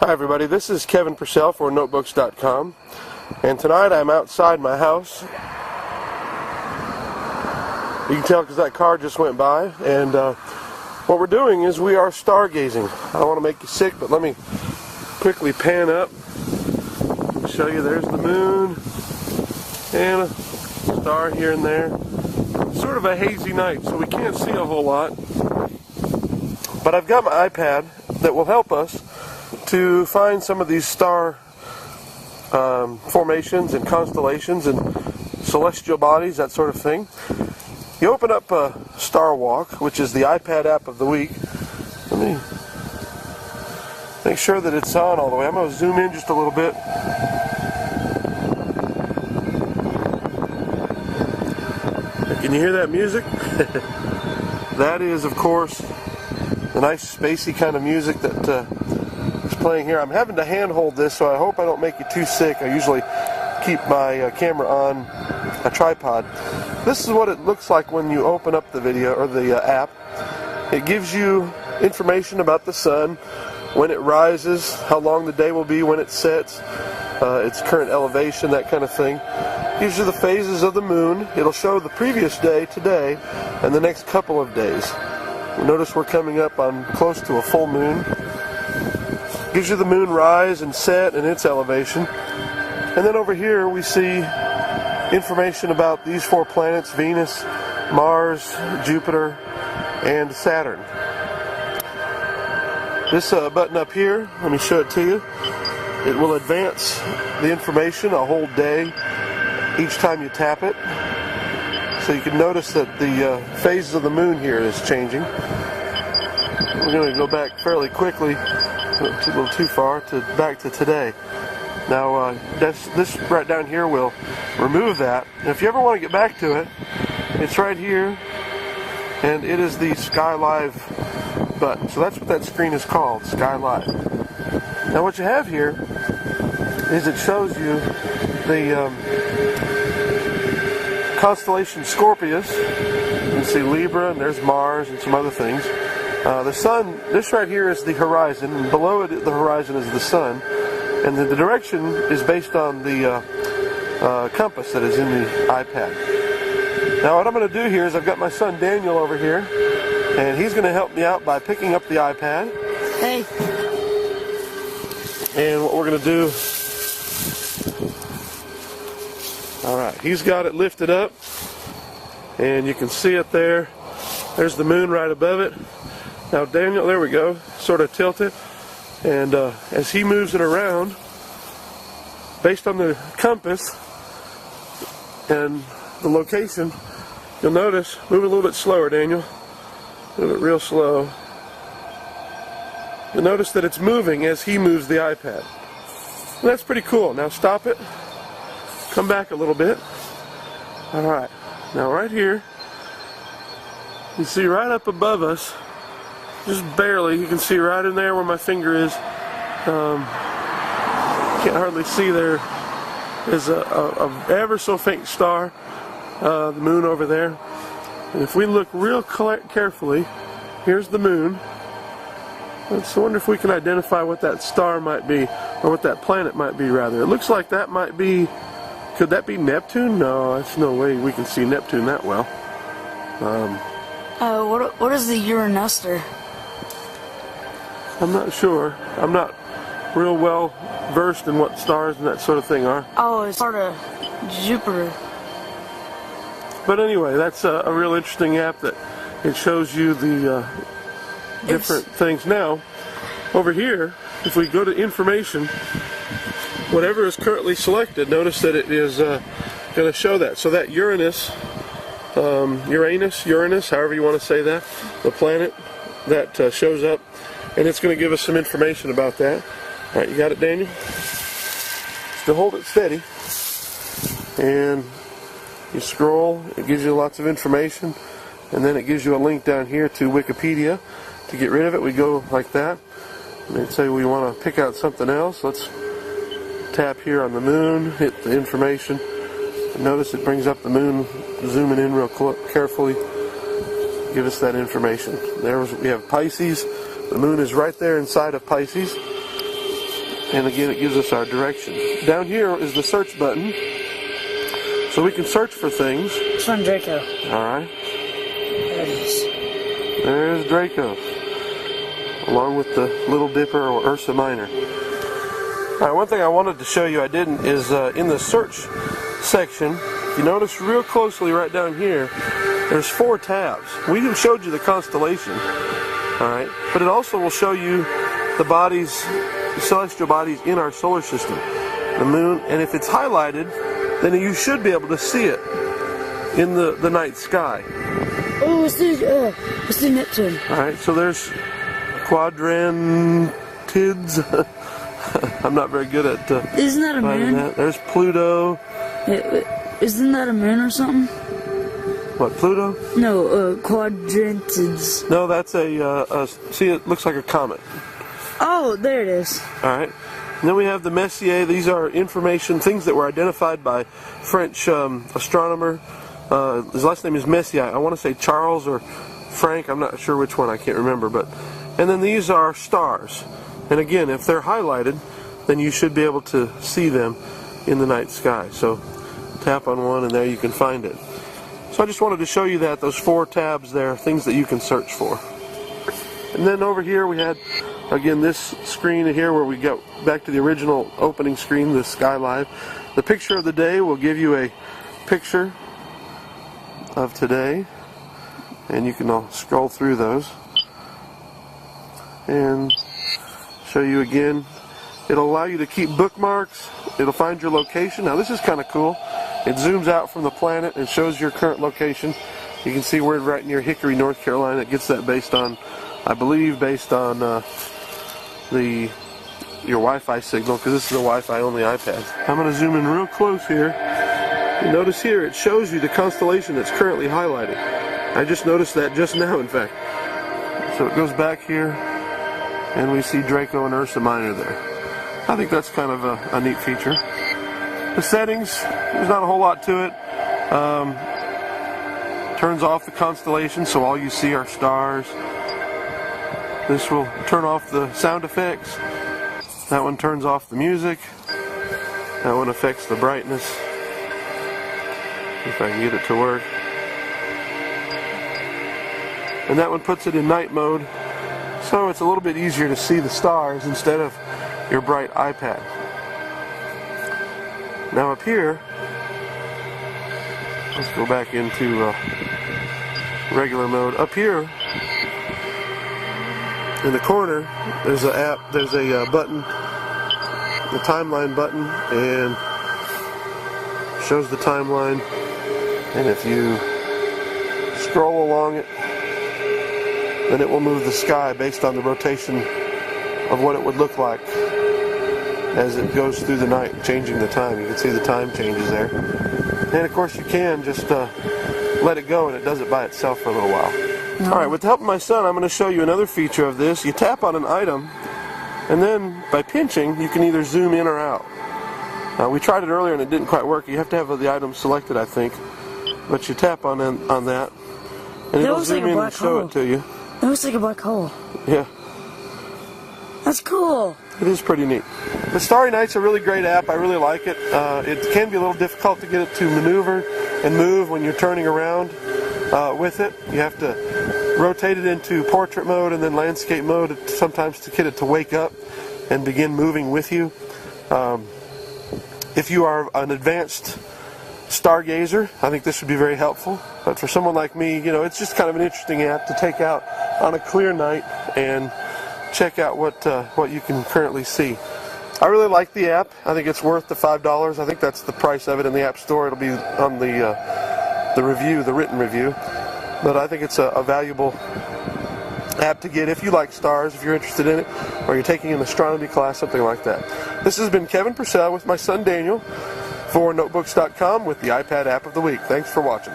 Hi everybody, this is Kevin Purcell for Notebooks.com, and tonight I'm outside my house. You can tell because that car just went by, and what we're doing is we are stargazing. I don't want to make you sick, but let me quickly pan up and show you. There's the moon and a star here and there. It's sort of a hazy night, so we can't see a whole lot, but I've got my iPad that will help us to find some of these star formations and constellations and celestial bodies, that sort of thing. You open up Star Walk, which is the iPad app of the week. Let me make sure that it's on all the way. I'm going to zoom in just a little bit. Can you hear that music? That is, of course, the nice spacey kind of music that playing here. I'm having to handhold this, so I hope I don't make you too sick. I usually keep my camera on a tripod. This is what it looks like when you open up the video or the app. It gives you information about the sun, when it rises, how long the day will be when it sets, its current elevation, that kind of thing. It gives you the phases of the moon. It'll show the previous day, today, and the next couple of days. Notice we're coming up on close to a full moon. Gives you the moon rise and set and its elevation. And then over here we see information about these four planets: Venus, Mars, Jupiter, and Saturn. This button up here, let me show it to you. It will advance the information a whole day each time you tap it. So you can notice that the phases of the moon here is changing. We're going to go back fairly quickly, a little too far, back to today. Now, this right down here will remove that. And if you ever want to get back to it, it's right here, and it is the Sky Live button. So that's what that screen is called, Sky Live. Now, what you have here is it shows you the constellation Scorpius. You can see Libra, and there's Mars and some other things. The sun, this right here is the horizon, and below it, the horizon is the sun, and the direction is based on the compass that is in the iPad. Now what I'm going to do here is I've got my son Daniel over here, and he's going to help me out by picking up the iPad. Hey. And what we're going to do, alright, he's got it lifted up, and you can see it there. There's the moon right above it. Now Daniel, there we go, sort of tilt it, and as he moves it around, based on the compass and the location, you'll notice, move a little bit slower, Daniel, move it real slow. You'll notice that it's moving as he moves the iPad. And that's pretty cool. Now stop it, come back a little bit. Alright, now right here, you see right up above us, just barely, you can see right in there where my finger is. Can't hardly see there. Is a ever so faint star, the moon over there. And if we look real carefully, here's the moon. Let's wonder if we can identify what that star might be, or what that planet might be, rather. It looks like that might be, could that be Neptune? No, there's no way we can see Neptune that well. What is the Uranus? I'm not sure. I'm not real well versed in what stars and that sort of thing are. Oh, it's part of Jupiter. But anyway, that's a real interesting app that it shows you the different things. Now, over here, if we go to information, whatever is currently selected, notice that it is going to show that. So that Uranus, however you want to say that, the planet that shows up, and it's going to give us some information about that. Alright, you got it, Daniel? So hold it steady, and you scroll, it gives you lots of information, and then it gives you a link down here to Wikipedia. To get rid of it, we go like that. And then say we want to pick out something else. Let's tap here on the moon, hit the information, and notice it brings up the moon, zooming in real carefully, give us that information. There we have Pisces. The moon is right there inside of Pisces. And again, it gives us our direction. Down here is the search button, so we can search for things. It's from Draco. Alright. There it is. There's Draco, along with the Little Dipper or Ursa Minor. Alright, one thing I wanted to show you I didn't is in the search section, if you notice real closely right down here, there's 4 tabs. We even showed you the constellation, alright, but it also will show you the bodies, the celestial bodies in our solar system, the moon, and if it's highlighted, then you should be able to see it in the night sky. Oh, it's the Neptune. Alright, so there's Quadrantids. I'm not very good at Isn't that a finding moon? that. There's Pluto. Isn't that a moon or something? What, Pluto? No, Quadrantids. No, that's see, it looks like a comet. Oh, there it is. Alright. And then we have the Messier. These are information, things that were identified by French astronomer. His last name is Messier. I want to say Charles or Frank. I'm not sure which one. I can't remember. And then these are stars. And again, if they're highlighted, then you should be able to see them in the night sky. So tap on one and there you can find it. So I just wanted to show you that, those 4 tabs there, things that you can search for. And then over here we had, again, this screen here where we go back to the original opening screen, the Sky Live. The picture of the day will give you a picture of today, and you can all scroll through those and show you again. It'll allow you to keep bookmarks. It'll find your location. Now this is kind of cool. It zooms out from the planet and shows your current location. You can see we're right near Hickory, North Carolina. It gets that based on, I believe, based on your Wi-Fi signal, because this is a Wi-Fi only iPad. I'm going to zoom in real close here. You notice here it shows you the constellation that's currently highlighted. I just noticed that just now, in fact. So it goes back here, and we see Draco and Ursa Minor there. I think that's kind of a neat feature. The settings, there's not a whole lot to it. Turns off the constellation, so all you see are stars. This will turn off the sound effects. That one turns off the music. That one affects the brightness. If I can get it to work. And that one puts it in night mode, so it's a little bit easier to see the stars instead of your bright iPad. Now up here, let's go back into regular mode. Up here in the corner, there's a button, the timeline button, and shows the timeline. And if you scroll along it, then it will move the sky based on the rotation of what it would look like as it goes through the night, changing the time. You can see the time changes there. And of course you can just let it go and it does it by itself for a little while. Alright, with the help of my son, I'm going to show you another feature of this. You tap on an item, and then by pinching you can either zoom in or out. We tried it earlier and it didn't quite work. You have to have the item selected, I think. But you tap on that, and it'll zoom in and show it to you. It looks like a black hole. Yeah. That's cool. It is pretty neat. The Starry Night's a really great app. I really like it. It can be a little difficult to get it to maneuver and move when you're turning around with it. You have to rotate it into portrait mode and then landscape mode sometimes to get it to wake up and begin moving with you. If you are an advanced stargazer, I think this would be very helpful. But for someone like me, you know, it's just kind of an interesting app to take out on a clear night and check out what you can currently see. I really like the app. I think it's worth the $5. I think that's the price of it in the App Store. It'll be on the review, the written review. But I think it's a valuable app to get if you like stars, if you're interested in it, or you're taking an astronomy class, something like that. This has been Kevin Purcell with my son Daniel for Notebooks.com with the iPad App of the Week. Thanks for watching.